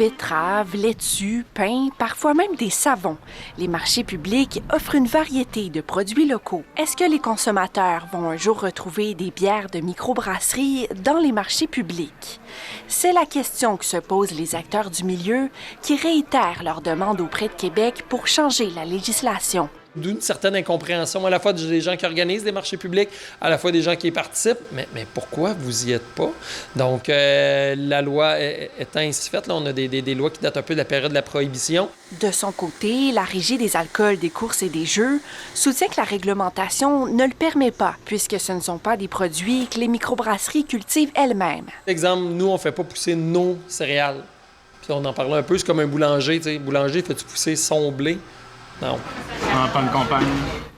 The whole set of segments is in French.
Betteraves, laitues, pain, parfois même des savons. Les marchés publics offrent une variété de produits locaux. Est-ce que les consommateurs vont un jour retrouver des bières de microbrasserie dans les marchés publics? C'est la question que se posent les acteurs du milieu qui réitèrent leur demande auprès de Québec pour changer la législation. D'où une certaine incompréhension, à la fois des gens qui organisent des marchés publics, à la fois des gens qui y participent. Mais pourquoi vous y êtes pas? Donc, la loi étant ainsi faite, là, on a des lois qui datent un peu de la période de la Prohibition. De son côté, la Régie des alcools, des courses et des jeux soutient que la réglementation ne le permet pas, puisque ce ne sont pas des produits que les microbrasseries cultivent elles-mêmes. Exemple, nous, on ne fait pas pousser nos céréales. Puis on en parlait un peu, c'est comme un boulanger. Tu sais, boulanger, fais-tu pousser son blé? Non. En tant que compagnie.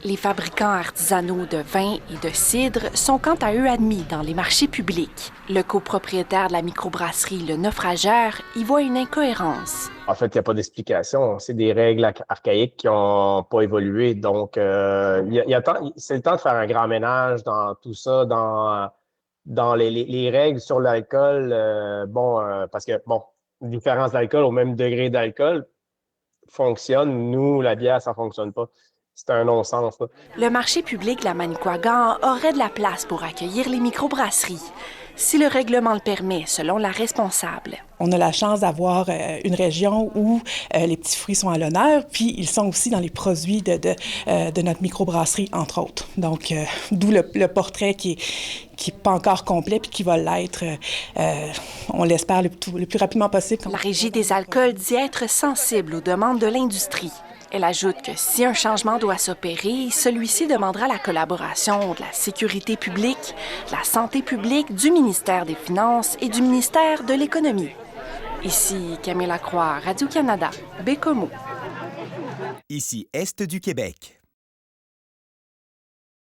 Les fabricants artisanaux de vin et de cidre sont quant à eux admis dans les marchés publics. Le copropriétaire de la microbrasserie Le Naufrageur y voit une incohérence. En fait, il n'y a pas d'explication. C'est des règles archaïques qui n'ont pas évolué. Donc, c'est le temps de faire un grand ménage dans tout ça, dans les règles sur l'alcool. Parce que, différence d'alcool au même degré d'alcool fonctionne. Nous, la bière, ça ne fonctionne pas. C'est un non-sens, là. Le marché public de la Manicouagan aurait de la place pour accueillir les microbrasseries, si le règlement le permet, selon la responsable. On a la chance d'avoir une région où les petits fruits sont à l'honneur, puis ils sont aussi dans les produits de notre microbrasserie, entre autres. Donc, d'où le portrait qui est pas encore complet, puis qui va l'être, on l'espère, le plus rapidement possible. La Régie des alcools dit être sensible aux demandes de l'industrie. Elle ajoute que si un changement doit s'opérer, celui-ci demandera la collaboration de la sécurité publique, de la santé publique, du ministère des Finances et du ministère de l'Économie. Ici Camille Lacroix, Radio-Canada, Bécomo. Ici Est du Québec.